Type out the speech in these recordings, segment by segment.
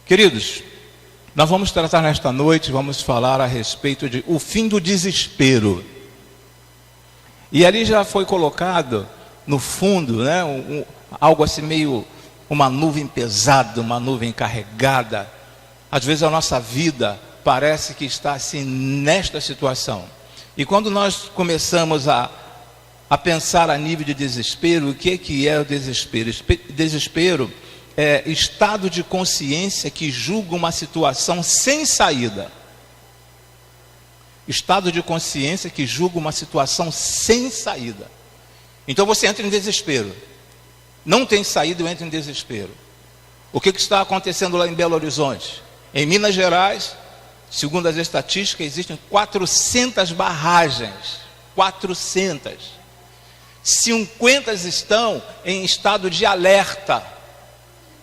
Queridos, nós vamos tratar nesta noite, vamos falar a respeito de o fim do desespero. E ali já foi colocado no fundo, né, algo assim meio, uma nuvem pesada, uma nuvem carregada. Às vezes a nossa vida parece que está assim nesta situação. E quando nós começamos a pensar a nível de desespero, o que é o desespero? Desespero é estado de consciência que julga uma situação sem saída. Estado de consciência que julga uma situação sem saída. Então você entra em desespero. Não tem saída, eu entro em desespero. O que está acontecendo lá em Belo Horizonte? Em Minas Gerais, segundo as estatísticas, existem 400 barragens. 400. 50 estão em estado de alerta.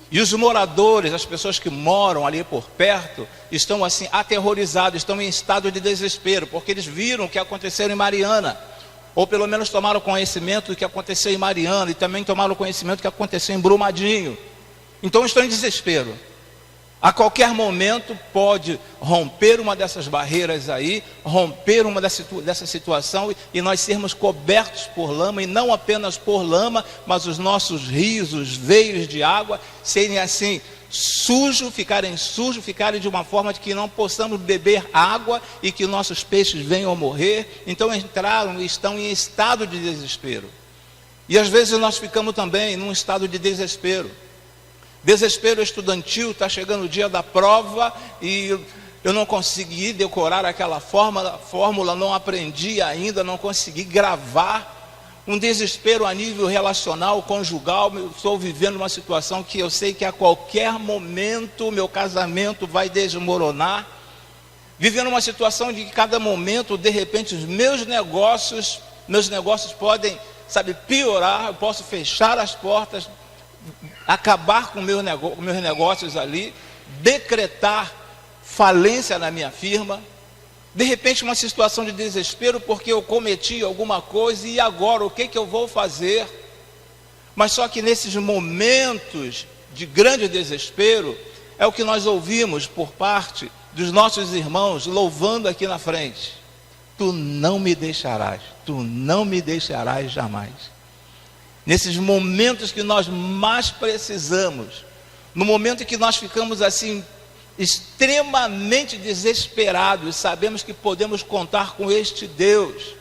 E os moradores, as pessoas que moram ali por perto, estão assim aterrorizados, estão em estado de desespero, porque eles viram o que aconteceu em Mariana, ou pelo menos tomaram conhecimento do que aconteceu em Mariana, e também tomaram conhecimento do que aconteceu em Brumadinho. Então estão em desespero. A qualquer momento pode romper uma dessas barreiras aí, romper uma dessa situação e nós sermos cobertos por lama, e não apenas por lama, mas os nossos rios, os veios de água serem assim ficarem de uma forma de que não possamos beber água e que nossos peixes venham a morrer. Então estão em estado de desespero. E às vezes nós ficamos também num estado de desespero. Desespero estudantil, está chegando o dia da prova e eu não consegui decorar aquela fórmula, não aprendi ainda, não consegui gravar. Um desespero a nível relacional, conjugal, eu estou vivendo uma situação que eu sei que a qualquer momento meu casamento vai desmoronar. Vivendo uma situação de que cada momento, de repente, os meus negócios podem, piorar, eu posso fechar as portas, acabar com meus negócios ali, decretar falência na minha firma. De repente uma situação de desespero porque eu cometi alguma coisa e agora o que eu vou fazer? Mas só que nesses momentos de grande desespero é o que nós ouvimos por parte dos nossos irmãos louvando aqui na frente: tu não me deixarás jamais. Nesses momentos que nós mais precisamos, no momento em que nós ficamos assim extremamente desesperados, sabemos que podemos contar com este Deus.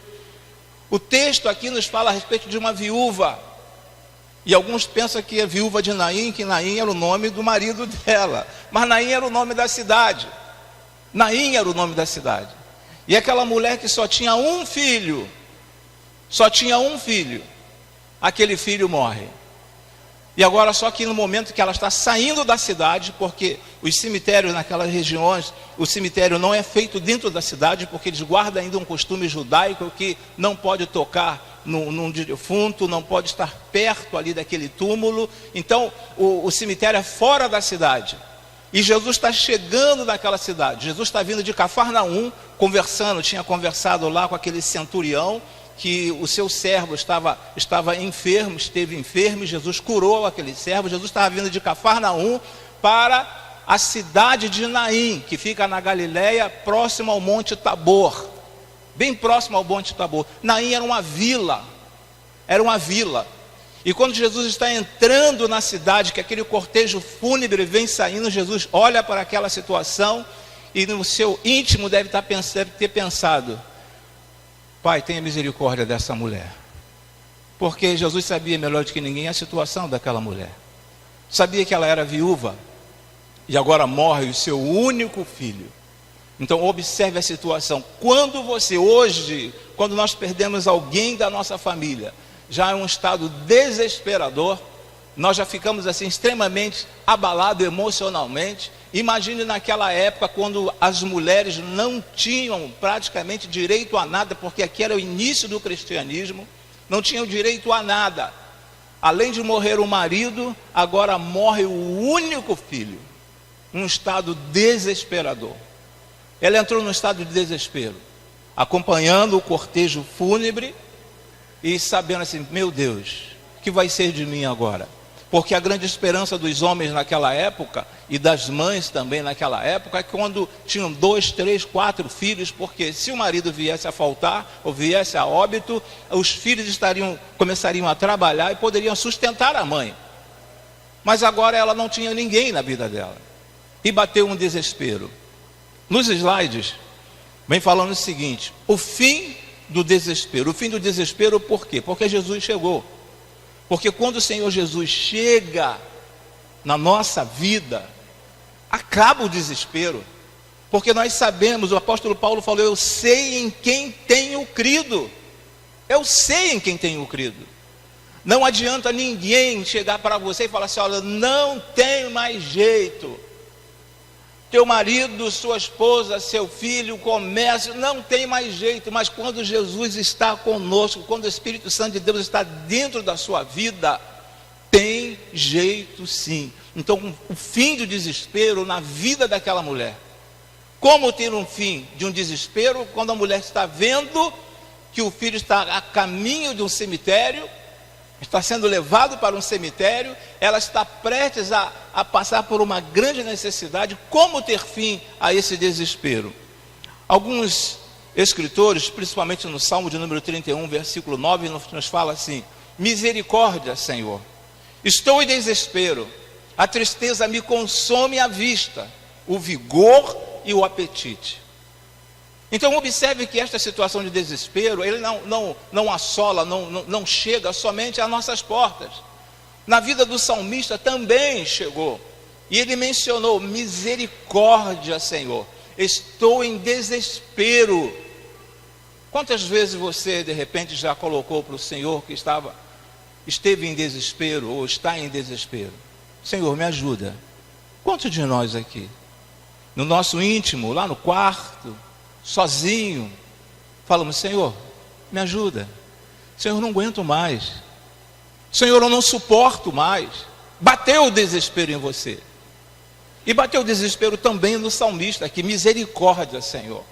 O texto aqui nos fala a respeito de uma viúva, e alguns pensam que é viúva de Naim, que Naim era o nome do marido dela, mas Naim era o nome da cidade. Naim era o nome da cidade. E aquela mulher que só tinha um filho, aquele filho morre. E agora só que no momento que ela está saindo da cidade, porque os cemitérios naquelas regiões, o cemitério não é feito dentro da cidade, porque eles guardam ainda um costume judaico que não pode tocar num defunto, não pode estar perto ali daquele túmulo. Então o cemitério é fora da cidade. E Jesus está chegando naquela cidade. Jesus está vindo de Cafarnaum, tinha conversado lá com aquele centurião, que o seu servo estava enfermo, esteve enfermo, e Jesus curou aquele servo. Jesus estava vindo de Cafarnaum para a cidade de Naim, que fica na Galileia, próximo ao Monte Tabor, bem próximo ao Monte Tabor. Naim era uma vila, e quando Jesus está entrando na cidade, que aquele cortejo fúnebre vem saindo, Jesus olha para aquela situação, e no seu íntimo deve ter pensado: Pai, tenha misericórdia dessa mulher. Porque Jesus sabia melhor do que ninguém a situação daquela mulher. Sabia que ela era viúva e agora morre o seu único filho. Então observe a situação. Quando nós perdemos alguém da nossa família, já é um estado desesperador, nós já ficamos assim extremamente abalados emocionalmente. Imagine naquela época, quando as mulheres não tinham praticamente direito a nada, porque aqui era o início do cristianismo, não tinham direito a nada. Além de morrer o marido, agora morre o único filho. Um estado desesperador. Ela entrou num estado de desespero, acompanhando o cortejo fúnebre e sabendo assim: meu Deus, o que vai ser de mim agora? Porque a grande esperança dos homens naquela época, e das mães também naquela época, é que quando tinham 2, 3, 4 filhos, porque se o marido viesse a faltar, ou viesse a óbito, os filhos começariam a trabalhar e poderiam sustentar a mãe. Mas agora ela não tinha ninguém na vida dela. E bateu um desespero. Nos slides, vem falando o seguinte: o fim do desespero. O fim do desespero por quê? Porque Jesus chegou. Porque quando o Senhor Jesus chega na nossa vida, acaba o desespero. Porque nós sabemos, o apóstolo Paulo falou: eu sei em quem tenho crido. Eu sei em quem tenho crido. Não adianta ninguém chegar para você e falar assim: olha, não tem mais jeito. Teu marido, sua esposa, seu filho, o comércio, não tem mais jeito. Mas quando Jesus está conosco, quando o Espírito Santo de Deus está dentro da sua vida, tem jeito sim. Então, o fim do desespero na vida daquela mulher. Como ter um fim de um desespero quando a mulher está vendo que o filho está a caminho de um cemitério, está sendo levado para um cemitério, ela está prestes a passar por uma grande necessidade? Como ter fim a esse desespero? Alguns escritores, principalmente no Salmo de número 31, versículo 9, nos fala assim: misericórdia, Senhor, estou em desespero, a tristeza me consome a vista, o vigor e o apetite. Então observe que esta situação de desespero, ele não assola, não chega somente às nossas portas. Na vida do salmista também chegou. E ele mencionou: misericórdia, Senhor, estou em desespero. Quantas vezes você de repente já colocou para o Senhor que esteve em desespero ou está em desespero? Senhor, me ajuda. Quantos de nós aqui, no nosso íntimo, lá no quarto, sozinho, falamos: Senhor, me ajuda. Senhor, não aguento mais. Senhor, eu não suporto mais. Bateu o desespero em você. E bateu o desespero também no salmista aqui: misericórdia, Senhor.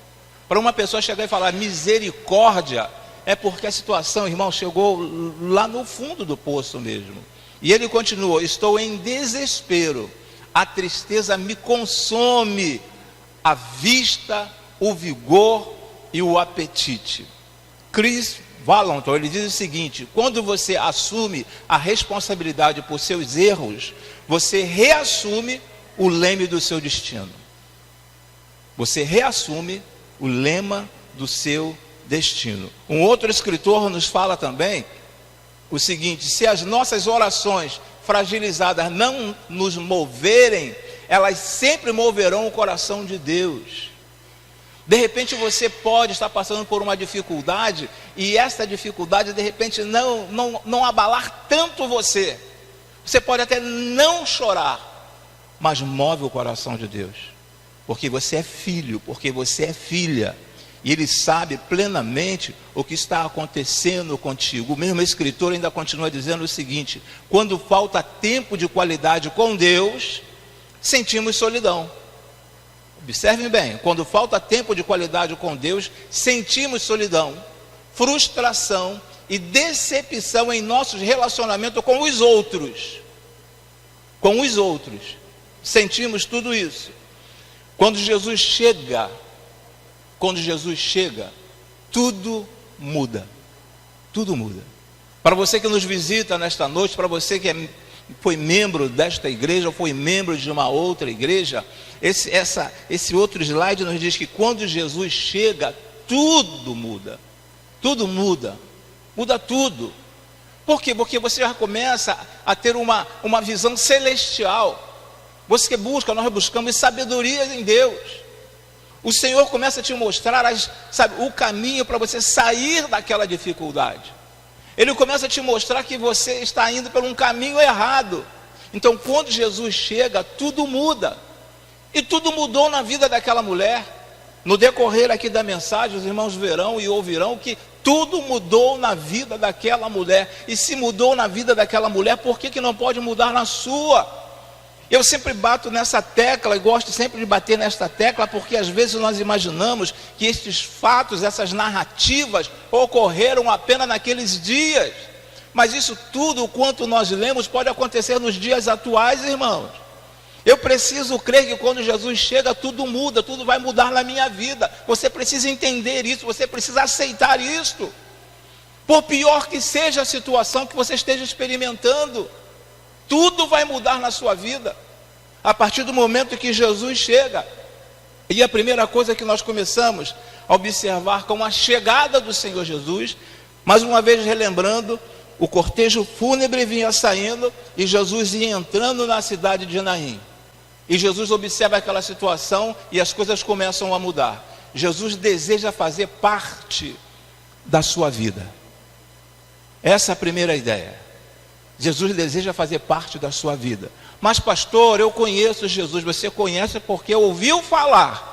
Para uma pessoa chegar e falar misericórdia, é porque a situação, irmão, chegou lá no fundo do poço mesmo. E ele continuou: estou em desespero, a tristeza me consome, a vista, o vigor e o apetite. Chris Valentin, ele diz o seguinte: quando você assume a responsabilidade por seus erros, você reassume o leme do seu destino. Você reassume o lema do seu destino. Um outro escritor nos fala também o seguinte: se as nossas orações fragilizadas não nos moverem, elas sempre moverão o coração de Deus. De repente você pode estar passando por uma dificuldade, e essa dificuldade de repente não abalar tanto você. Você pode até não chorar, mas move o coração de Deus. Porque você é filho, porque você é filha. E Ele sabe plenamente o que está acontecendo contigo. O mesmo escritor ainda continua dizendo o seguinte: quando falta tempo de qualidade com Deus, sentimos solidão. Observem bem: quando falta tempo de qualidade com Deus, sentimos solidão, frustração e decepção em nossos relacionamentos com os outros. Com os outros. Sentimos tudo isso. Quando Jesus chega, tudo muda. Tudo muda. Para você que nos visita nesta noite, para você que foi membro desta igreja, ou foi membro de uma outra igreja, esse outro slide nos diz que quando Jesus chega, tudo muda. Tudo muda. Muda tudo. Por quê? Porque você já começa a ter uma visão celestial. Você busca, nós buscamos sabedoria em Deus. O Senhor começa a te mostrar o caminho para você sair daquela dificuldade. Ele começa a te mostrar que você está indo por um caminho errado. Então, quando Jesus chega, tudo muda. E tudo mudou na vida daquela mulher. No decorrer aqui da mensagem, os irmãos verão e ouvirão que tudo mudou na vida daquela mulher. E se mudou na vida daquela mulher, por que não pode mudar na sua? Eu sempre bato nessa tecla e gosto sempre de bater nesta tecla, porque às vezes nós imaginamos que estes fatos, essas narrativas ocorreram apenas naqueles dias. Mas isso tudo, quanto nós lemos, pode acontecer nos dias atuais, irmãos. Eu preciso crer que quando Jesus chega, tudo muda, tudo vai mudar na minha vida. Você precisa entender isso, você precisa aceitar isso. Por pior que seja a situação que você esteja experimentando, tudo vai mudar na sua vida, a partir do momento que Jesus chega. E a primeira coisa que nós começamos a observar com a chegada do Senhor Jesus, mais uma vez relembrando, o cortejo fúnebre vinha saindo e Jesus ia entrando na cidade de Naim. E Jesus observa aquela situação e as coisas começam a mudar. Jesus deseja fazer parte da sua vida. Essa é a primeira ideia. Jesus deseja fazer parte da sua vida. Mas pastor, eu conheço Jesus. Você conhece porque ouviu falar,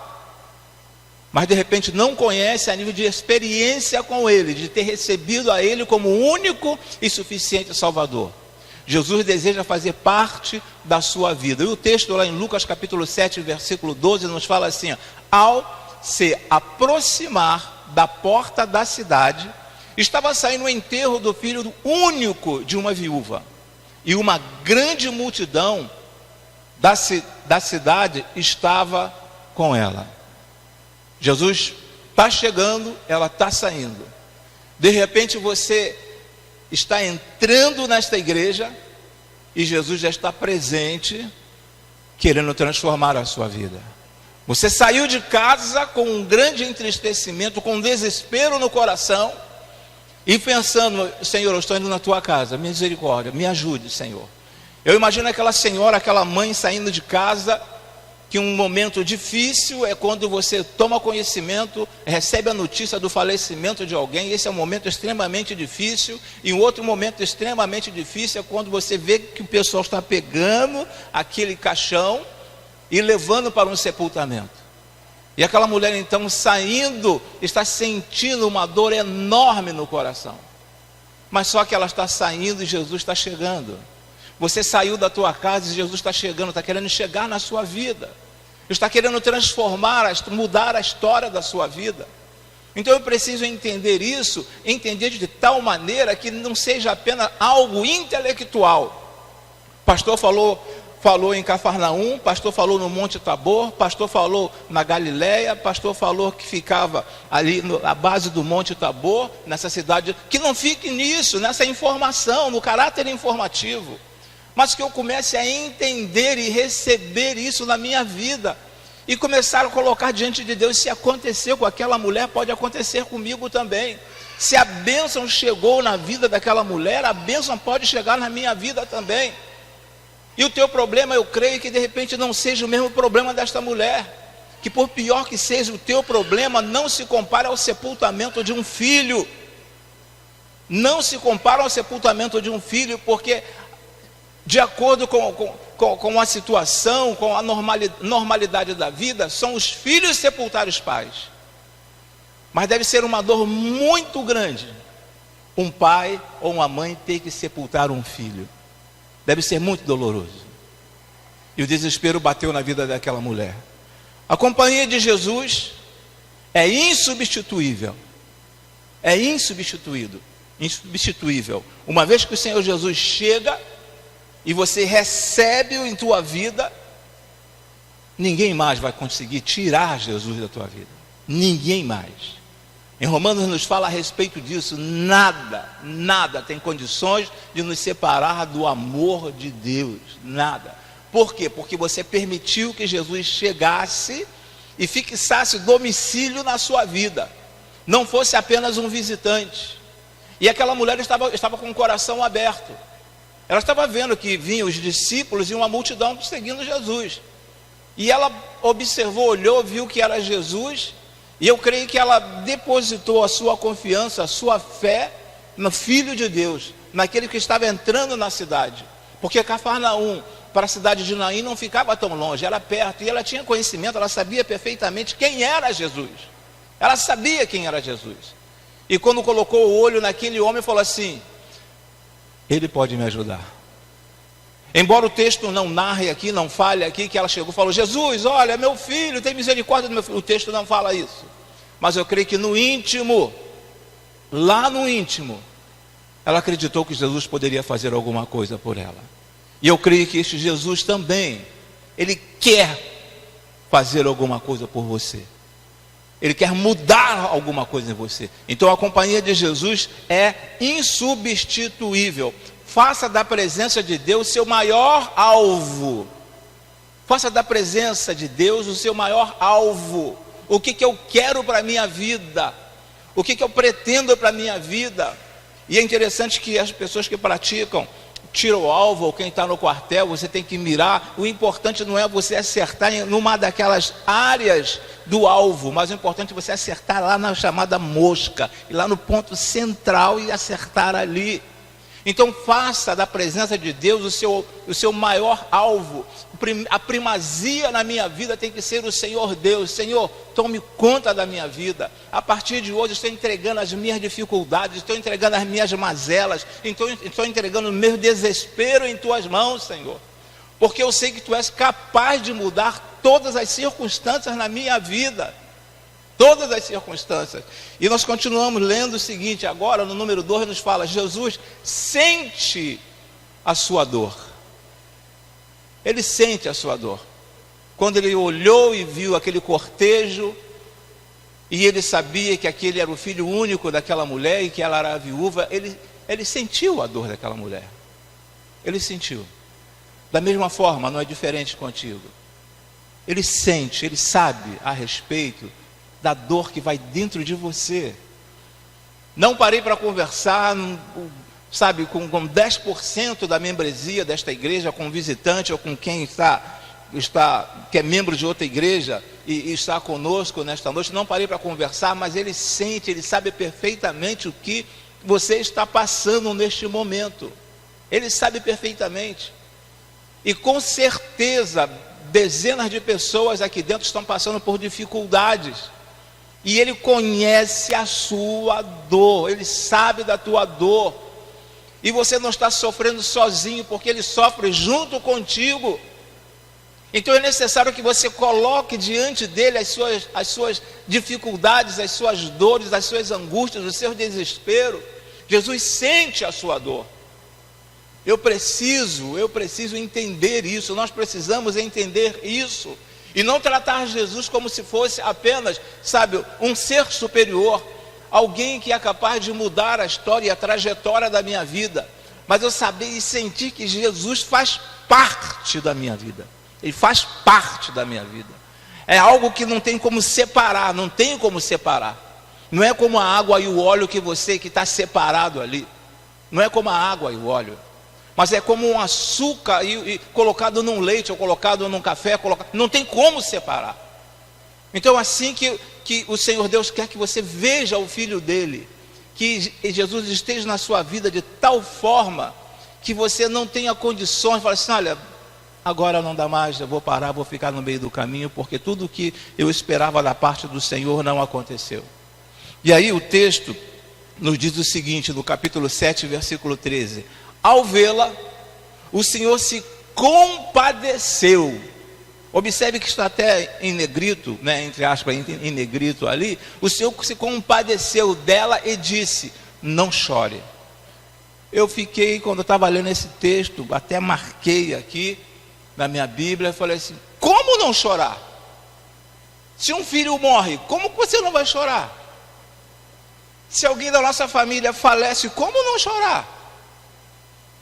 mas de repente não conhece a nível de experiência com Ele, de ter recebido a Ele como único e suficiente Salvador. Jesus deseja fazer parte da sua vida. E o texto lá em Lucas capítulo 7, versículo 12, nos fala assim: ao se aproximar da porta da cidade, estava saindo o enterro do filho único de uma viúva. E uma grande multidão da cidade estava com ela. Jesus está chegando, ela está saindo. De repente você está entrando nesta igreja e Jesus já está presente, querendo transformar a sua vida. Você saiu de casa com um grande entristecimento, com um desespero no coração, e pensando: Senhor, eu estou indo na tua casa, misericórdia, me ajude, Senhor. Eu imagino aquela senhora, aquela mãe saindo de casa, que um momento difícil é quando você toma conhecimento, recebe a notícia do falecimento de alguém. Esse é um momento extremamente difícil. E um outro momento extremamente difícil é quando você vê que o pessoal está pegando aquele caixão e levando para um sepultamento. E aquela mulher então saindo, está sentindo uma dor enorme no coração. Mas só que ela está saindo e Jesus está chegando. Você saiu da tua casa e Jesus está chegando, está querendo chegar na sua vida. Está querendo transformar, mudar a história da sua vida. Então eu preciso entender isso, entender de tal maneira que não seja apenas algo intelectual. Pastor falou em Cafarnaum, pastor falou no Monte Tabor, pastor falou na Galileia, pastor falou que ficava ali na base do Monte Tabor, nessa cidade. Que não fique nisso, nessa informação, no caráter informativo, mas que eu comece a entender e receber isso na minha vida, e começar a colocar diante de Deus: se aconteceu com aquela mulher, pode acontecer comigo também. Se a bênção chegou na vida daquela mulher, a bênção pode chegar na minha vida também. E o teu problema, eu creio que de repente não seja o mesmo problema desta mulher, que por pior que seja o teu problema, não se compara ao sepultamento de um filho. Não se compara ao sepultamento de um filho, porque de acordo com a situação, com a normalidade da vida, são os filhos sepultar os pais. Mas deve ser uma dor muito grande um pai ou uma mãe ter que sepultar um filho. Deve ser muito doloroso. E o desespero bateu na vida daquela mulher. A companhia de Jesus é insubstituível. É insubstituível. Uma vez que o Senhor Jesus chega e você recebe em tua vida, ninguém mais vai conseguir tirar Jesus da tua vida. Ninguém mais. Em Romanos nos fala a respeito disso. Nada tem condições de nos separar do amor de Deus. Nada. Por quê? Porque você permitiu que Jesus chegasse e fixasse domicílio na sua vida. Não fosse apenas um visitante. E aquela mulher estava com o coração aberto. Ela estava vendo que vinham os discípulos e uma multidão seguindo Jesus. E ela observou, olhou, viu que era Jesus. E eu creio que ela depositou a sua confiança, a sua fé no Filho de Deus, naquele que estava entrando na cidade. Porque Cafarnaum, para a cidade de Naim, não ficava tão longe, era perto. E ela tinha conhecimento, ela sabia perfeitamente quem era Jesus. Ela sabia quem era Jesus. E quando colocou o olho naquele homem, falou assim: ele pode me ajudar. Embora o texto não narre aqui, não fale aqui, que ela chegou e falou: Jesus, olha, meu filho, tem misericórdia do meu filho. O texto não fala isso. Mas eu creio que no íntimo, lá no íntimo, ela acreditou que Jesus poderia fazer alguma coisa por ela. E eu creio que este Jesus também, Ele quer fazer alguma coisa por você. Ele quer mudar alguma coisa em você. Então a companhia de Jesus é insubstituível. Faça da presença de Deus seu maior alvo. Faça da presença de Deus o seu maior alvo. O que eu quero para a minha vida? O que eu pretendo para a minha vida? E é interessante que as pessoas que praticam tiro ao alvo, ou quem está no quartel, você tem que mirar. O importante não é você acertar em uma daquelas áreas do alvo, mas o importante é você acertar lá na chamada mosca, ir lá no ponto central e acertar ali. Então faça da presença de Deus o seu maior alvo. A primazia na minha vida tem que ser o Senhor Deus. Senhor, tome conta da minha vida. A partir de hoje estou entregando as minhas dificuldades, estou entregando as minhas mazelas, estou entregando o meu desespero em tuas mãos, Senhor. Porque eu sei que tu és capaz de mudar todas as circunstâncias na minha vida. Todas as circunstâncias. E nós continuamos lendo o seguinte, agora no número 2 nos fala, Jesus sente a sua dor. Ele sente a sua dor. Quando ele olhou e viu aquele cortejo, e ele sabia que aquele era o filho único daquela mulher, e que ela era viúva, ele sentiu a dor daquela mulher. Ele sentiu. Da mesma forma, não é diferente contigo. Ele sente, ele sabe a respeito da dor que vai dentro de você. Não parei para conversar, sabe, com 10% da membresia desta igreja, com visitante ou com quem que é membro de outra igreja e está conosco nesta noite. Não parei para conversar, mas ele sente, ele sabe perfeitamente o que você está passando neste momento. Ele sabe perfeitamente. E com certeza, dezenas de pessoas aqui dentro estão passando por dificuldades. E Ele conhece a sua dor, Ele sabe da tua dor. E você não está sofrendo sozinho, porque Ele sofre junto contigo. Então é necessário que você coloque diante dEle as suas dificuldades, as suas dores, as suas angústias, o seu desespero. Jesus sente a sua dor. Eu preciso entender isso, nós precisamos entender isso. E não tratar Jesus como se fosse apenas, sabe, um ser superior, alguém que é capaz de mudar a história e a trajetória da minha vida. Mas eu saber e sentir que Jesus faz parte da minha vida. Ele faz parte da minha vida. É algo que não tem como separar, não tem como separar. Não é como a água e o óleo que está separado ali. Não é como a água e o óleo. Mas é como um açúcar e colocado num leite ou colocado num café, não tem como separar. Então assim que o Senhor Deus quer que você veja o Filho dele, que Jesus esteja na sua vida de tal forma que você não tenha condições de falar assim, olha, agora não dá mais, eu vou parar, vou ficar no meio do caminho, porque tudo que eu esperava da parte do Senhor não aconteceu. E aí o texto nos diz o seguinte, no capítulo 7, versículo 13, ao vê-la, o Senhor se compadeceu. Observe que está até em negrito, né, entre aspas, em negrito ali. O Senhor se compadeceu dela e disse, não chore. Eu fiquei, quando eu estava lendo esse texto, até marquei aqui na minha Bíblia, falei assim, como não chorar? Se um filho morre, como que você não vai chorar? Se alguém da nossa família falece, como não chorar?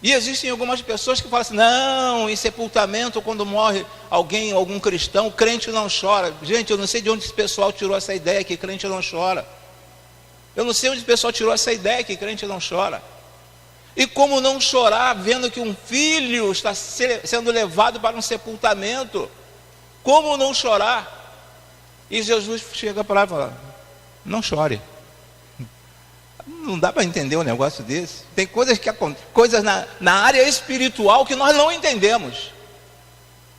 E existem algumas pessoas que falam assim, não, em sepultamento, quando morre alguém, algum cristão, o crente não chora. Gente, eu não sei de onde esse pessoal tirou essa ideia que crente não chora. Eu não sei onde o pessoal tirou essa ideia que crente não chora. E como não chorar vendo que um filho está sendo levado para um sepultamento? Como não chorar? E Jesus chega para lá e fala, não chore. Não dá para entender um negócio desse. Tem coisas na área espiritual que nós não entendemos.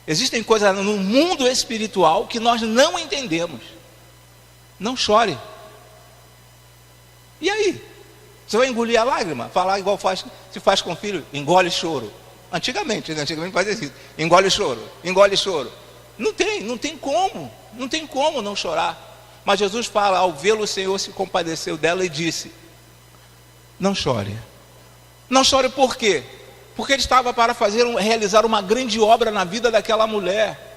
Existem coisas no mundo espiritual que nós não entendemos. Não chore. E aí? Você vai engolir a lágrima? Falar igual se faz com o filho? Engole choro. Antigamente fazia isso. Engole choro. Não tem como não chorar. Mas Jesus fala, ao vê-lo o Senhor se compadeceu dela e disse, não chore. Não chore por quê? Porque ele estava para realizar uma grande obra na vida daquela mulher.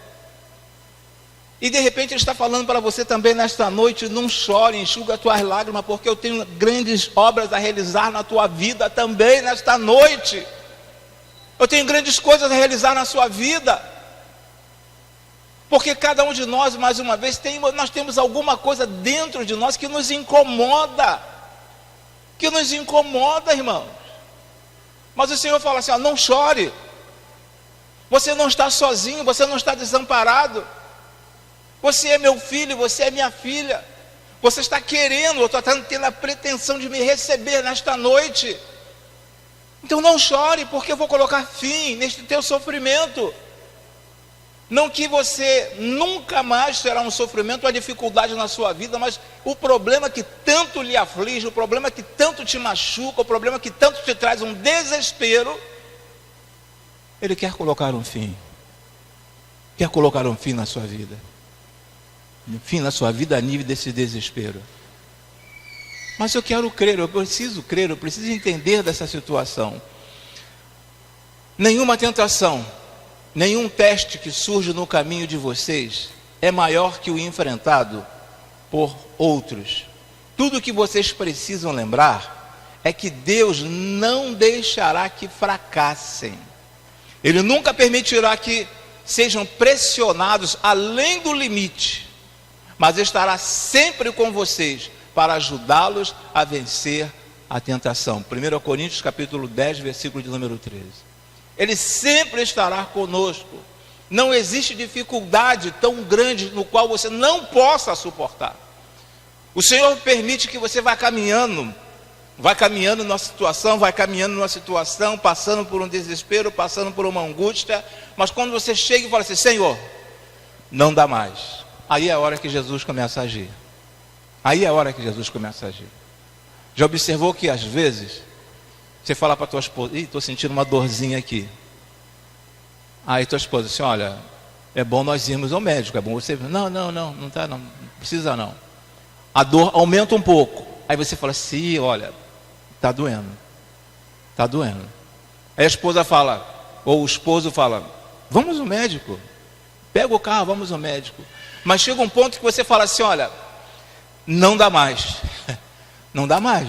E de repente ele está falando para você também nesta noite: não chore, enxuga as tuas lágrimas, porque eu tenho grandes obras a realizar na tua vida também nesta noite. Eu tenho grandes coisas a realizar na sua vida. Porque cada um de nós, mais uma vez, nós temos alguma coisa dentro de nós que nos incomoda. Que nos incomoda, irmãos. Mas o Senhor fala assim: ó, não chore. Você não está sozinho, você não está desamparado. Você é meu filho, você é minha filha. Você está querendo, ou está tendo a pretensão de me receber nesta noite. Então não chore, porque eu vou colocar fim neste teu sofrimento. Não que você nunca mais terá um sofrimento, uma dificuldade na sua vida, mas o problema que tanto lhe aflige, o problema que tanto te machuca, o problema que tanto te traz um desespero, Ele quer colocar um fim. Quer colocar um fim na sua vida. Um fim na sua vida a nível desse desespero. Mas eu quero crer, eu preciso crer, eu preciso entender dessa situação. Nenhuma tentação, nenhum teste que surge no caminho de vocês é maior que o enfrentado por outros. Tudo que vocês precisam lembrar é que Deus não deixará que fracassem. Ele nunca permitirá que sejam pressionados além do limite, mas estará sempre com vocês para ajudá-los a vencer a tentação. 1 Coríntios capítulo 10, versículo de número 13. Ele sempre estará conosco. Não existe dificuldade tão grande no qual você não possa suportar. O Senhor permite que você vá caminhando numa situação, passando por um desespero, passando por uma angústia, mas quando você chega e fala assim: Senhor, não dá mais. Aí é a hora que Jesus começa a agir. Já observou que às vezes você fala para a tua esposa: estou sentindo uma dorzinha aqui. Aí tua esposa diz assim: olha, é bom nós irmos ao médico, é bom você... Não precisa não. A dor aumenta um pouco. Aí você fala assim: olha, está doendo. Aí a esposa fala, ou o esposo fala: vamos ao médico. Pega o carro, vamos ao médico. Mas chega um ponto que você fala assim: olha, não dá mais. Não dá mais.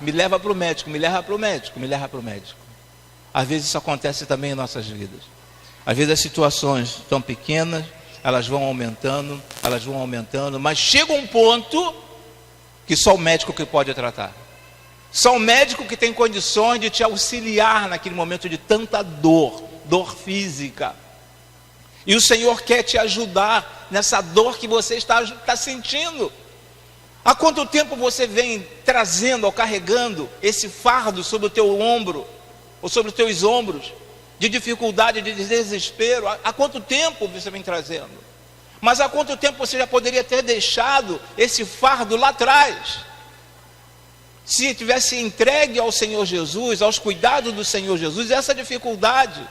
Me leva para o médico. Às vezes isso acontece também em nossas vidas. Às vezes as situações estão pequenas, elas vão aumentando, mas chega um ponto que só o médico que pode tratar. Só o médico que tem condições de te auxiliar naquele momento de tanta dor física. E o Senhor quer te ajudar nessa dor que você está sentindo. Há quanto tempo você vem trazendo ou carregando esse fardo sobre o teu ombro, ou sobre os teus ombros, de dificuldade, de desespero? Há quanto tempo você vem trazendo? Mas há quanto tempo você já poderia ter deixado esse fardo lá atrás? Se tivesse entregue ao Senhor Jesus, aos cuidados do Senhor Jesus, essa dificuldade.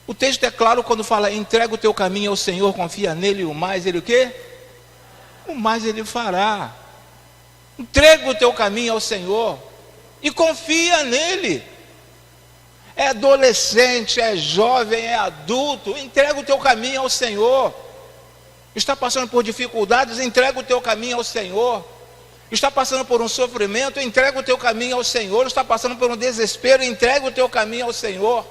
O texto é claro quando fala: entrega o teu caminho ao Senhor, confia nele, e o mais ele o quê? O mais ele fará. Entrega o teu caminho ao Senhor e confia nele. É adolescente, é jovem, é adulto, entrega o teu caminho ao Senhor. Está passando por dificuldades, entrega o teu caminho ao Senhor. Está passando por um sofrimento, entrega o teu caminho ao Senhor. Está passando por um desespero, entrega o teu caminho ao Senhor.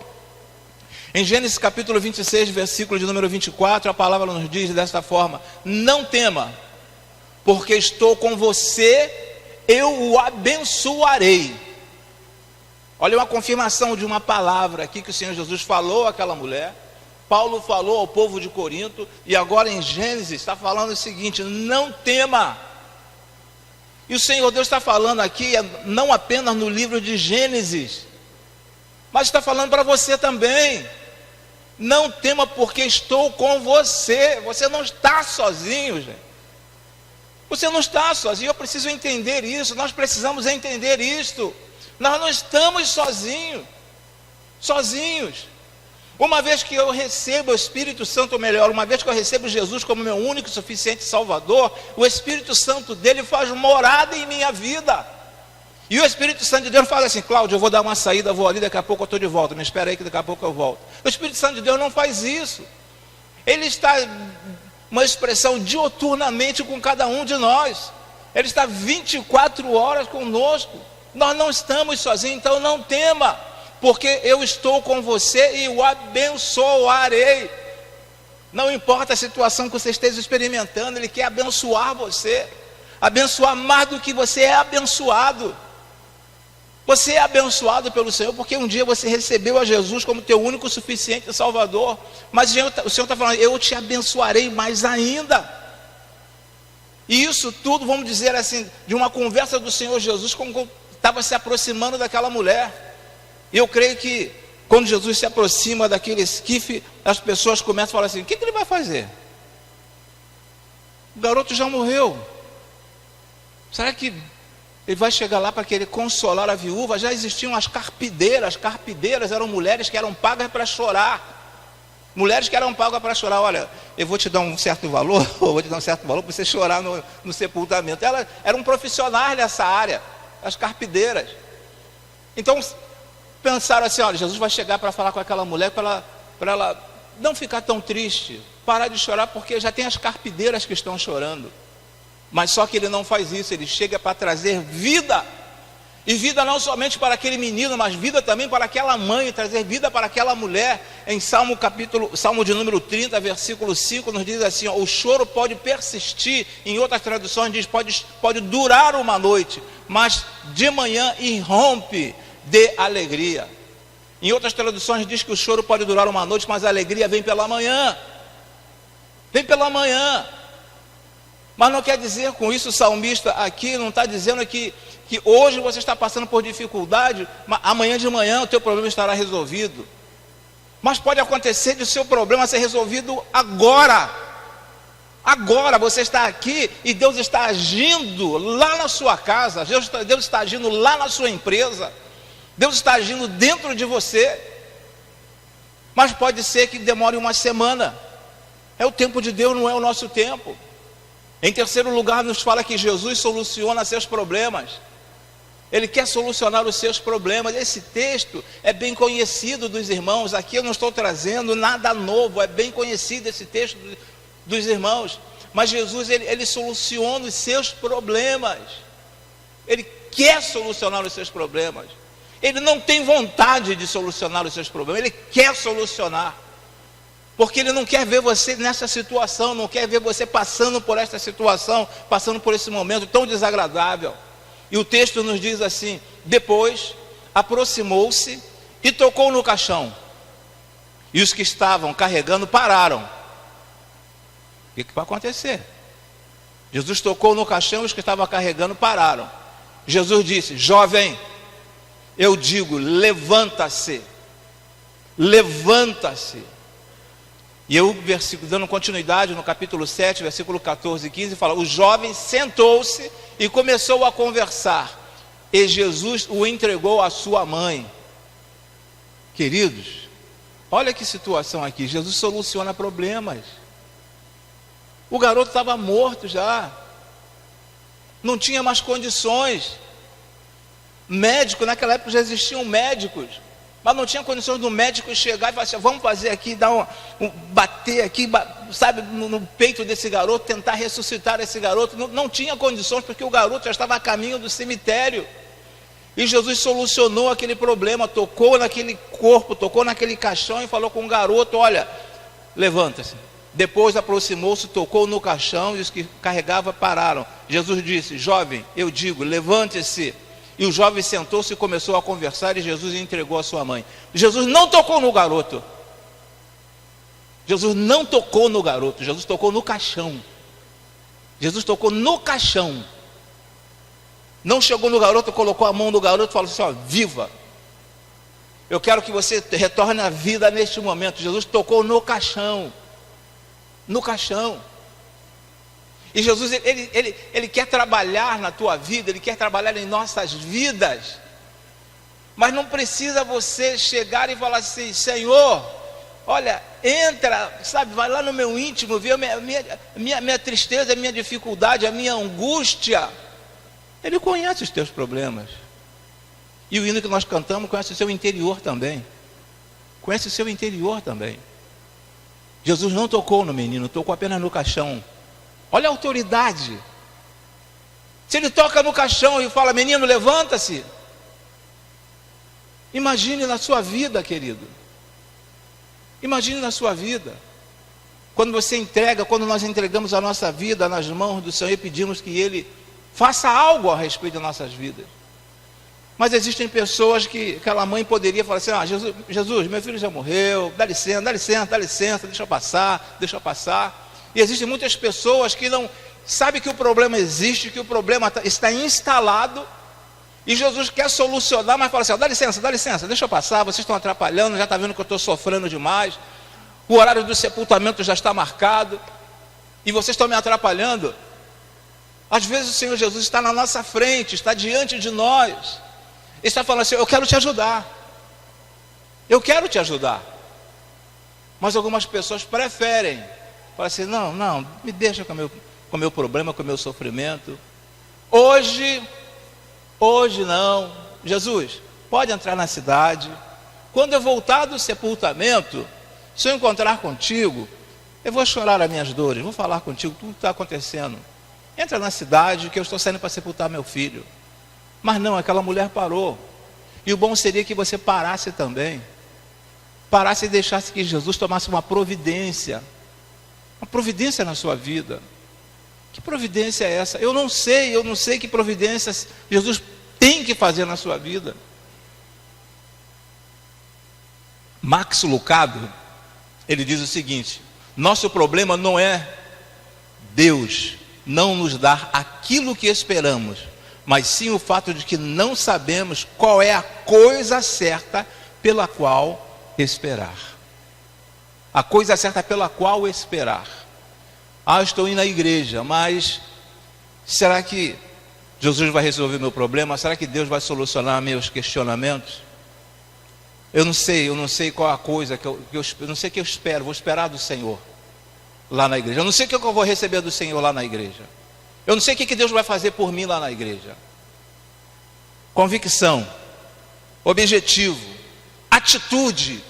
Em Gênesis capítulo 26, versículo de número 24, a palavra nos diz desta forma: não tema, porque estou com você, eu o abençoarei. Olha uma confirmação de uma palavra aqui que o Senhor Jesus falou àquela mulher, Paulo falou ao povo de Corinto, e agora em Gênesis está falando o seguinte: não tema. E o Senhor Deus está falando aqui, não apenas no livro de Gênesis, mas está falando para você também. Não tema, porque estou com você. Você não está sozinho, gente. Você não está sozinho. Eu preciso entender isso. Nós precisamos entender isto. Nós não estamos sozinhos. Uma vez que eu recebo o Espírito Santo, ou melhor, uma vez que eu recebo Jesus como meu único e suficiente Salvador, o Espírito Santo dele faz morada em minha vida. E o Espírito Santo de Deus fala assim: Cláudio, eu vou dar uma saída, vou ali, daqui a pouco eu estou de volta, me espera aí que daqui a pouco eu volto. O Espírito Santo de Deus não faz isso. Ele está, uma expressão, dioturnamente com cada um de nós. Ele está 24 horas conosco. Nós não estamos sozinhos, então não tema, porque eu estou com você e o abençoarei. Não importa a situação que você esteja experimentando, Ele quer abençoar você, abençoar mais do que você é abençoado. Você é abençoado pelo Senhor, porque um dia você recebeu a Jesus como teu único, suficiente Salvador. Mas o Senhor está falando: eu te abençoarei mais ainda. E isso tudo, vamos dizer assim, de uma conversa do Senhor Jesus, como estava se aproximando daquela mulher. E eu creio que quando Jesus se aproxima daquele esquife, as pessoas começam a falar assim: o que ele vai fazer? O garoto já morreu. Será que ele vai chegar lá para querer consolar a viúva? Já existiam as carpideiras. Carpideiras eram mulheres que eram pagas para chorar. Mulheres que eram pagas para chorar. Olha, eu vou te dar um certo valor, ou vou te dar um certo valor para você chorar no sepultamento. Elas eram profissionais nessa área, as carpideiras. Então pensaram assim: olha, Jesus vai chegar para falar com aquela mulher, para ela não ficar tão triste, parar de chorar, porque já tem as carpideiras que estão chorando. Mas só que Ele não faz isso. Ele chega para trazer vida, e vida não somente para aquele menino, mas vida também para aquela mãe, trazer vida para aquela mulher. Em Salmo de número 30, versículo 5, nos diz assim: ó, o choro pode persistir. Em outras traduções diz: pode durar uma noite, mas de manhã irrompe de alegria. Em outras traduções diz que o choro pode durar uma noite, mas a alegria vem pela manhã. Vem pela manhã. Mas não quer dizer com isso, o salmista aqui não está dizendo que hoje você está passando por dificuldade, mas amanhã de manhã o teu problema estará resolvido. Mas pode acontecer de o seu problema ser resolvido agora. Agora você está aqui e Deus está agindo lá na sua casa, Deus está agindo lá na sua empresa, Deus está agindo dentro de você. Mas pode ser que demore uma semana. É o tempo de Deus, não é o nosso tempo. Em terceiro lugar, nos fala que Jesus soluciona seus problemas. Ele quer solucionar os seus problemas. Esse texto é bem conhecido dos irmãos. Aqui eu não estou trazendo nada novo. É bem conhecido esse texto dos irmãos. Mas Jesus, ele soluciona os seus problemas. Ele quer solucionar os seus problemas. Ele não tem vontade de solucionar os seus problemas. Ele quer solucionar. Porque Ele não quer ver você nessa situação, não quer ver você passando por esta situação, passando por esse momento tão desagradável. E o texto nos diz assim: depois aproximou-se e tocou no caixão. E os que estavam carregando pararam. O que vai acontecer? Jesus tocou no caixão e os que estavam carregando pararam. Jesus disse: jovem, eu digo, levanta-se. Levanta-se. E eu, dando continuidade no capítulo 7, versículo 14 e 15, fala: o jovem sentou-se e começou a conversar, e Jesus o entregou à sua mãe. Queridos, olha que situação aqui. Jesus soluciona problemas. O garoto estava morto já, não tinha mais condições. Médico, naquela época já existiam médicos, mas não tinha condições do médico chegar e falar assim: vamos fazer aqui, bater aqui, sabe, no peito desse garoto, tentar ressuscitar esse garoto. Não tinha condições, porque o garoto já estava a caminho do cemitério. E Jesus solucionou aquele problema, tocou naquele corpo, tocou naquele caixão e falou com o garoto: olha, levanta-se. Depois aproximou-se, tocou no caixão e os que carregavam pararam. Jesus disse: jovem, eu digo, levante-se. E o jovem sentou-se e começou a conversar, e Jesus entregou a sua mãe. Jesus não tocou no garoto. Jesus não tocou no garoto. Jesus tocou no caixão. Jesus tocou no caixão. Não chegou no garoto, colocou a mão no garoto e falou assim: ó, viva. Eu quero que você retorne à vida neste momento. Jesus tocou no caixão. No caixão. E Jesus, ele quer trabalhar na tua vida, Ele quer trabalhar em nossas vidas. Mas não precisa você chegar e falar assim: Senhor, olha, entra, sabe, vai lá no meu íntimo, vê a minha tristeza, a minha dificuldade, a minha angústia. Ele conhece os teus problemas. E o hino que nós cantamos conhece o seu interior também. Conhece o seu interior também. Jesus não tocou no menino, tocou apenas no caixão. Olha a autoridade. Se ele toca no caixão e fala, menino, levanta-se. Imagine na sua vida, querido. Imagine na sua vida. Quando você entrega, quando nós entregamos a nossa vida nas mãos do Senhor e pedimos que Ele faça algo a respeito das nossas vidas. Mas existem pessoas que aquela mãe poderia falar assim, Jesus, meu filho já morreu, dá licença, deixa eu passar. E existem muitas pessoas que não sabem que o problema existe, que o problema está instalado, e Jesus quer solucionar, mas fala assim, dá licença, deixa eu passar, vocês estão atrapalhando, já está vendo que eu estou sofrendo demais, o horário do sepultamento já está marcado, e vocês estão me atrapalhando. Às vezes o Senhor Jesus está na nossa frente, está diante de nós, Ele está falando assim, eu quero te ajudar, mas algumas pessoas preferem, falar assim, não, me deixa com o meu problema, com o meu sofrimento, hoje não, Jesus, pode entrar na cidade, quando eu voltar do sepultamento, se eu encontrar contigo, eu vou chorar as minhas dores, vou falar contigo, tudo que está acontecendo, entra na cidade que eu estou saindo para sepultar meu filho. Mas não, aquela mulher parou, e o bom seria que você parasse também, parasse e deixasse que Jesus tomasse uma providência na sua vida. Que providência é essa? Eu não sei que providência Jesus tem que fazer na sua vida. Max Lucado, ele diz o seguinte, nosso problema não é Deus não nos dar aquilo que esperamos, mas sim o fato de que não sabemos qual é a coisa certa pela qual esperar. A coisa certa pela qual esperar. Eu estou indo à igreja, mas será que Jesus vai resolver meu problema? Será que Deus vai solucionar meus questionamentos? Eu não sei qual a coisa que eu não sei o que eu espero, vou esperar do Senhor lá na igreja. Eu não sei o que eu vou receber do Senhor lá na igreja. Eu não sei o que Deus vai fazer por mim lá na igreja. Convicção, objetivo, atitude.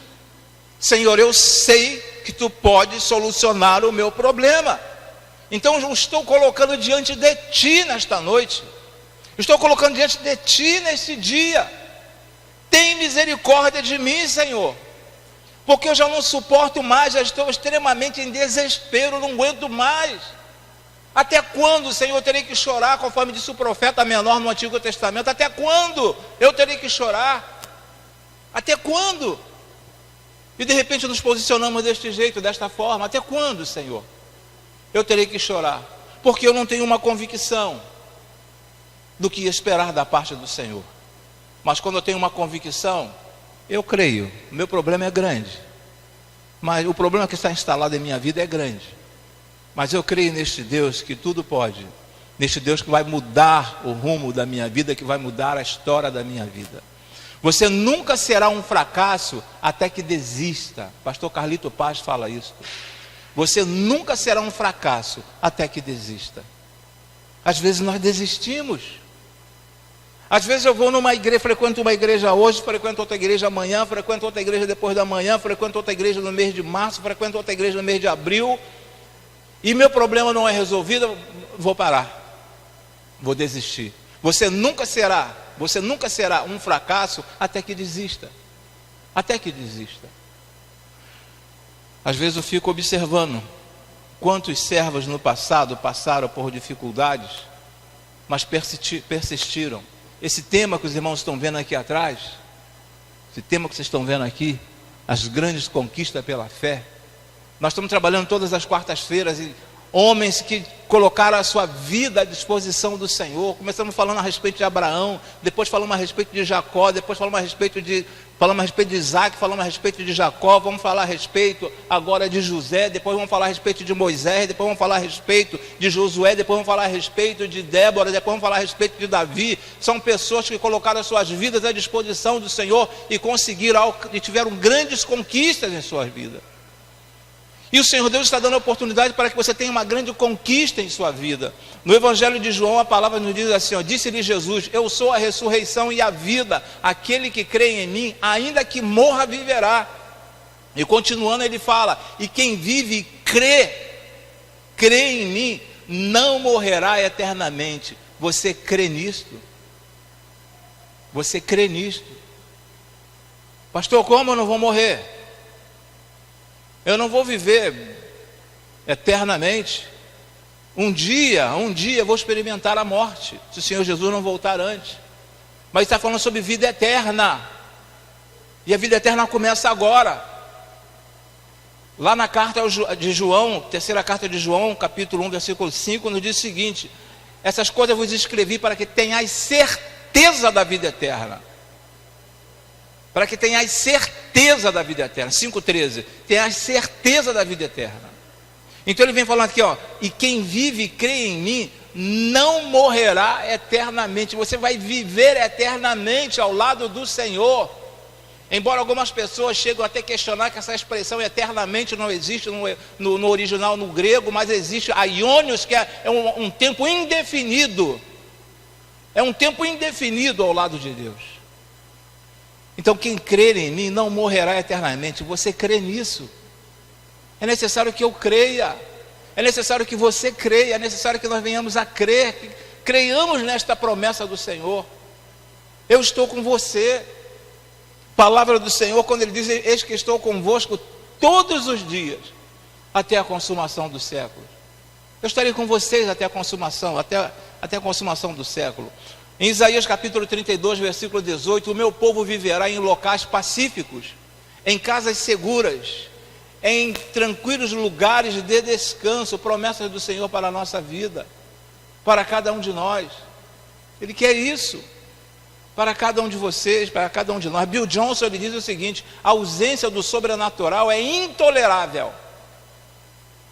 Senhor, eu sei que Tu podes solucionar o meu problema. Então eu estou colocando diante de Ti nesta noite. Estou colocando diante de Ti nesse dia. Tem misericórdia de mim, Senhor. Porque eu já não suporto mais, já estou extremamente em desespero, não aguento mais. Até quando, Senhor, eu terei que chorar, conforme disse o profeta menor no Antigo Testamento? Até quando eu terei que chorar? Até quando? E de repente nos posicionamos deste jeito, desta forma. Até quando, Senhor? Eu terei que chorar, porque eu não tenho uma convicção do que esperar da parte do Senhor. Mas quando eu tenho uma convicção, eu creio. O meu problema é grande, mas o problema que está instalado em minha vida é grande. Mas eu creio neste Deus que tudo pode, neste Deus que vai mudar o rumo da minha vida, que vai mudar a história da minha vida. Você nunca será um fracasso até que desista. Pastor Carlito Paz fala isso. Você nunca será um fracasso até que desista. Às vezes nós desistimos. Às vezes eu vou numa igreja, frequento uma igreja hoje, frequento outra igreja amanhã, frequento outra igreja depois da manhã, frequento outra igreja no mês de março, frequento outra igreja no mês de abril, e meu problema não é resolvido, vou parar, vou desistir. Você nunca será um fracasso até que desista. Até que desista. Às vezes eu fico observando quantos servos no passado passaram por dificuldades, mas persistiram. Esse tema que os irmãos estão vendo aqui atrás, esse tema que vocês estão vendo aqui, as grandes conquistas pela fé, nós estamos trabalhando todas as quartas-feiras e homens que colocaram a sua vida à disposição do Senhor. Começamos falando a respeito de Abraão, depois falamos a respeito de Jacó, depois falamos a respeito de Isaac, falamos a respeito de Jacó, vamos falar a respeito agora de José, depois vamos falar a respeito de Moisés, depois vamos falar a respeito de Josué, depois vamos falar a respeito de Débora, depois vamos falar a respeito de Davi. São pessoas que colocaram as suas vidas à disposição do Senhor e tiveram grandes conquistas em suas vidas. E o Senhor Deus está dando a oportunidade para que você tenha uma grande conquista em sua vida. No Evangelho de João, a palavra nos diz assim, ó, disse-lhe Jesus, eu sou a ressurreição e a vida, aquele que crê em mim, ainda que morra, viverá. E continuando ele fala, e quem vive e crê em mim, não morrerá eternamente. Você crê nisto? Você crê nisto? Pastor, como eu não vou morrer? Eu não vou viver eternamente. Um dia eu vou experimentar a morte, se o Senhor Jesus não voltar antes. Mas está falando sobre vida eterna. E a vida eterna começa agora. Lá na carta de João, terceira carta de João, capítulo 1, versículo 5, nos diz o seguinte: essas coisas vos escrevi para que tenhais certeza da vida eterna. Para que tenhais certeza da vida eterna. 5,13. Tenhais certeza da vida eterna. Então ele vem falando aqui, ó, e quem vive e crê em mim, não morrerá eternamente. Você vai viver eternamente ao lado do Senhor. Embora algumas pessoas cheguem até a questionar que essa expressão eternamente não existe no original, no grego, mas existe aionios, que é um tempo indefinido. É um tempo indefinido ao lado de Deus. Então quem crer em mim não morrerá eternamente. Você crê nisso? É necessário que eu creia. É necessário que você creia. É necessário que nós venhamos a crer. Que creiamos nesta promessa do Senhor. Eu estou com você. Palavra do Senhor, quando ele diz, eis que estou convosco todos os dias, até a consumação do século. Eu estarei com vocês até a consumação, até a consumação do século. Em Isaías capítulo 32, versículo 18, o meu povo viverá em locais pacíficos, em casas seguras, em tranquilos lugares de descanso, promessas do Senhor para a nossa vida, para cada um de nós. Ele quer isso, para cada um de vocês, para cada um de nós. Bill Johnson, ele diz o seguinte: a ausência do sobrenatural é intolerável.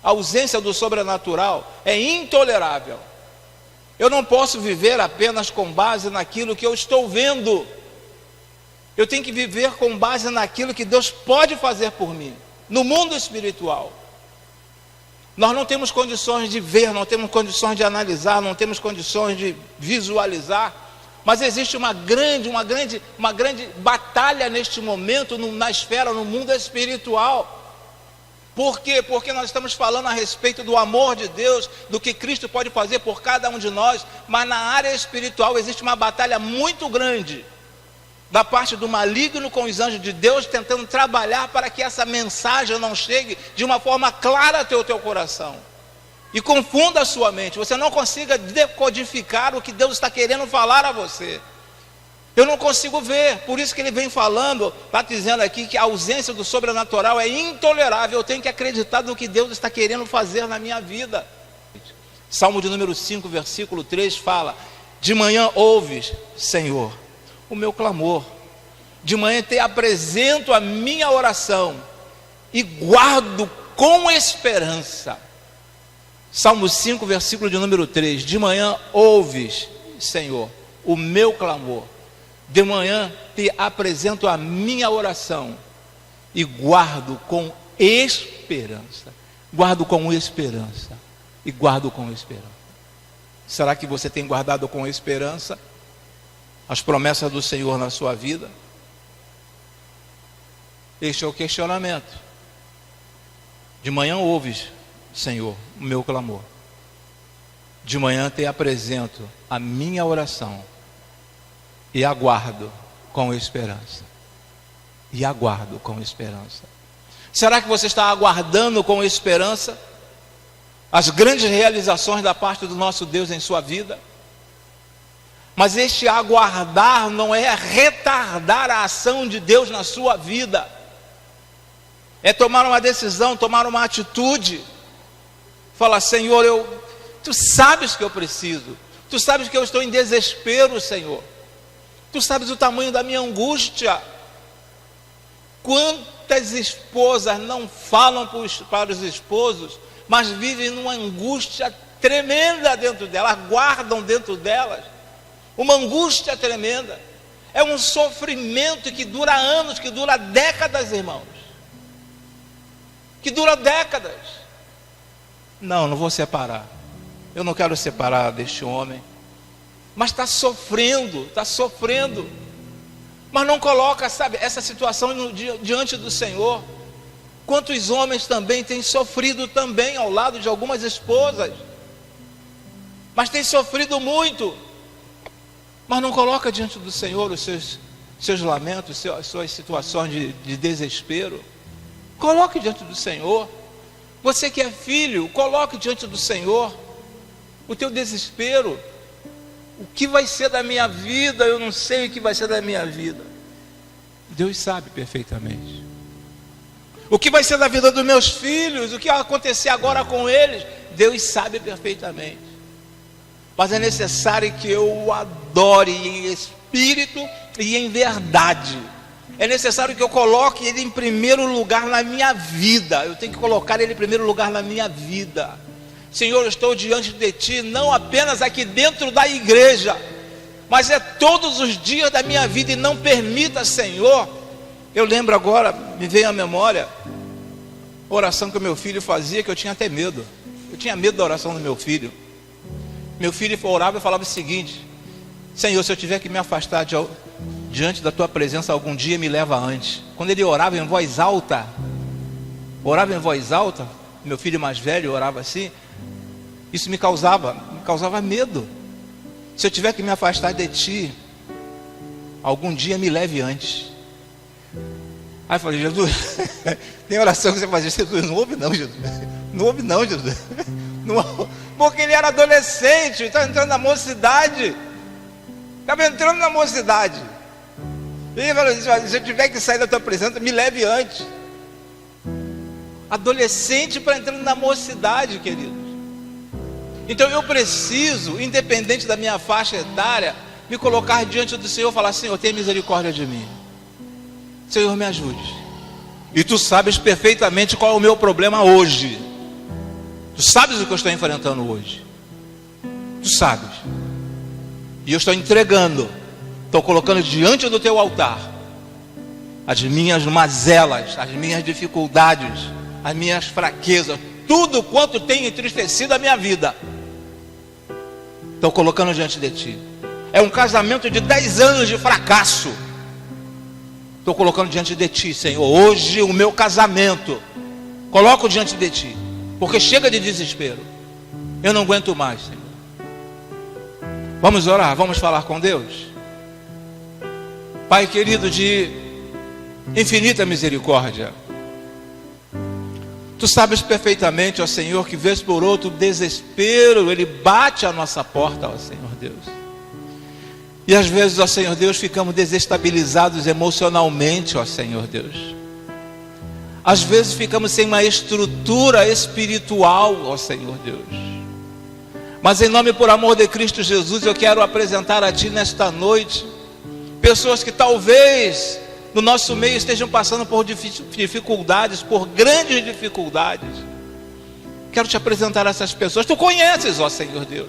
A ausência do sobrenatural é intolerável. Eu não posso viver apenas com base naquilo que eu estou vendo. Eu tenho que viver com base naquilo que Deus pode fazer por mim, no mundo espiritual. Nós não temos condições de ver, não temos condições de analisar, não temos condições de visualizar, mas existe uma grande batalha neste momento na esfera, no mundo espiritual. Por quê? Porque nós estamos falando a respeito do amor de Deus, do que Cristo pode fazer por cada um de nós, mas na área espiritual existe uma batalha muito grande, da parte do maligno com os anjos de Deus, tentando trabalhar para que essa mensagem não chegue de uma forma clara até o teu coração, e confunda a sua mente, você não consiga decodificar o que Deus está querendo falar a você. Eu não consigo ver, por isso que ele vem falando, está dizendo aqui que a ausência do sobrenatural é intolerável. Eu tenho que acreditar no que Deus está querendo fazer na minha vida. Salmo de número 5, versículo 3 fala: de manhã ouves, Senhor, o meu clamor, de manhã te apresento a minha oração e guardo com esperança. Salmo 5, versículo de número 3: de manhã ouves, Senhor, o meu clamor, de manhã te apresento a minha oração e guardo com esperança. Guardo com esperança. E guardo com esperança. Será que você tem guardado com esperança as promessas do Senhor na sua vida? Este é o questionamento. De manhã ouves, Senhor, o meu clamor. De manhã te apresento a minha oração e aguardo com esperança. E aguardo com esperança. Será que você está aguardando com esperança as grandes realizações da parte do nosso Deus em sua vida? Mas este aguardar não é retardar a ação de Deus na sua vida. É tomar uma decisão, tomar uma atitude. Falar: Senhor, Tu sabes que eu preciso. Tu sabes que eu estou em desespero, Senhor. Tu sabes o tamanho da minha angústia. Quantas esposas não falam para os esposos, mas vivem numa angústia tremenda dentro delas, guardam dentro delas uma angústia tremenda. É um sofrimento que dura anos, que dura décadas, irmãos. que dura décadas. Não vou separar. Eu não quero separar deste homem. Mas está sofrendo. Mas não coloca, sabe, essa situação diante do Senhor. Quantos homens também têm sofrido também ao lado de algumas esposas, mas têm sofrido muito, mas não coloca diante do Senhor os seus lamentos, as suas situações de desespero. Coloque diante do Senhor. Você que é filho, coloque diante do Senhor o teu desespero. O que vai ser da minha vida? Eu não sei o que vai ser da minha vida. Deus sabe perfeitamente. O que vai ser da vida dos meus filhos? O que vai acontecer agora com eles? Deus sabe perfeitamente. Mas é necessário que eu o adore em espírito e em verdade. É necessário que eu coloque Ele em primeiro lugar na minha vida. Eu tenho que colocar Ele em primeiro lugar na minha vida. Senhor, eu estou diante de Ti, não apenas aqui dentro da igreja, mas é todos os dias da minha vida. E não permita, Senhor. Eu lembro agora, me veio à memória, a oração que o meu filho fazia, que eu tinha até medo. Eu tinha medo da oração do meu filho. Meu filho orava e falava o seguinte: Senhor, se eu tiver que me afastar diante da Tua presença algum dia, me leva antes. Quando ele orava em voz alta, meu filho mais velho orava assim, isso me causava medo. Se eu tiver que me afastar de Ti, algum dia me leve antes. Aí eu falei: Jesus, tem oração que você fazia, Jesus, não ouve não, Jesus. Não ouve não, Jesus. Não, porque ele era adolescente, estava entrando na mocidade. E ele falou: se eu tiver que sair da Tua presença, me leve antes. Adolescente para entrando na mocidade, queridos. Então eu preciso, independente da minha faixa etária, me colocar diante do Senhor e falar: Senhor, tenha misericórdia de mim. Senhor, me ajude. E Tu sabes perfeitamente qual é o meu problema hoje. Tu sabes o que eu estou enfrentando hoje. Tu sabes. E eu estou entregando, estou colocando diante do Teu altar as minhas mazelas, as minhas dificuldades, as minhas fraquezas, tudo quanto tem entristecido a minha vida. Estou colocando diante de Ti. É um casamento de 10 anos de fracasso. Estou colocando diante de Ti, Senhor. Hoje o meu casamento coloco diante de Ti, porque chega de desespero. Eu não aguento mais, Senhor. Vamos orar, vamos falar com Deus. Pai querido de infinita misericórdia, Tu sabes perfeitamente, ó Senhor, que vez por outro o desespero, ele bate à nossa porta, ó Senhor Deus. E às vezes, ó Senhor Deus, ficamos desestabilizados emocionalmente, ó Senhor Deus. Às vezes ficamos sem uma estrutura espiritual, ó Senhor Deus. Mas em nome e por amor de Cristo Jesus, eu quero apresentar a Ti nesta noite pessoas que talvez no nosso meio estejam passando por dificuldades, por grandes dificuldades. Quero Te apresentar essas pessoas. Tu conheces, ó Senhor Deus.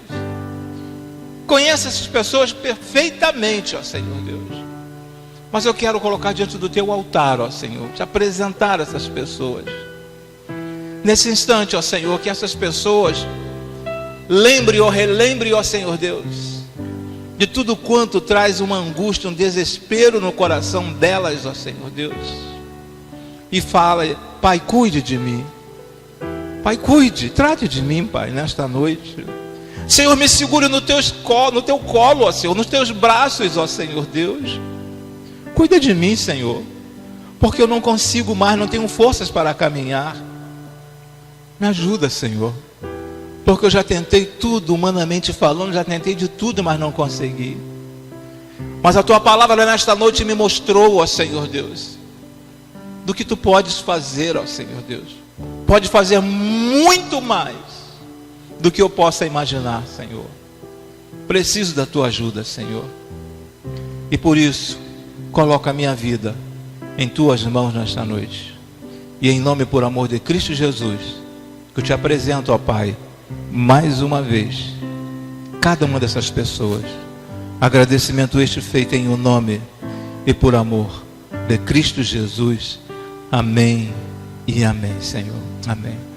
Conhece essas pessoas perfeitamente, ó Senhor Deus. Mas eu quero colocar diante do Teu altar, ó Senhor, Te apresentar essas pessoas. Nesse instante, ó Senhor, que essas pessoas lembre ou relembre, ó Senhor Deus, de tudo quanto traz uma angústia, um desespero no coração delas, ó Senhor Deus. E fala: Pai, cuide de mim. Pai, cuide, trate de mim, Pai, nesta noite. Senhor, me segure no Teu colo, ó Senhor, nos Teus braços, ó Senhor Deus. Cuida de mim, Senhor, porque eu não consigo mais, não tenho forças para caminhar. Me ajuda, Senhor, porque eu já tentei tudo, humanamente falando, já tentei de tudo, mas não consegui. Mas a Tua palavra nesta noite me mostrou, ó Senhor Deus, do que Tu podes fazer, ó Senhor Deus. Pode fazer muito mais do que eu possa imaginar, Senhor. Preciso da Tua ajuda, Senhor. E por isso, coloca a minha vida em Tuas mãos nesta noite. E em nome e por amor de Cristo Jesus, que eu Te apresento, ó Pai, mais uma vez, cada uma dessas pessoas. Agradecimento este feito em o nome e por amor de Cristo Jesus. Amém e amém, Senhor. Amém.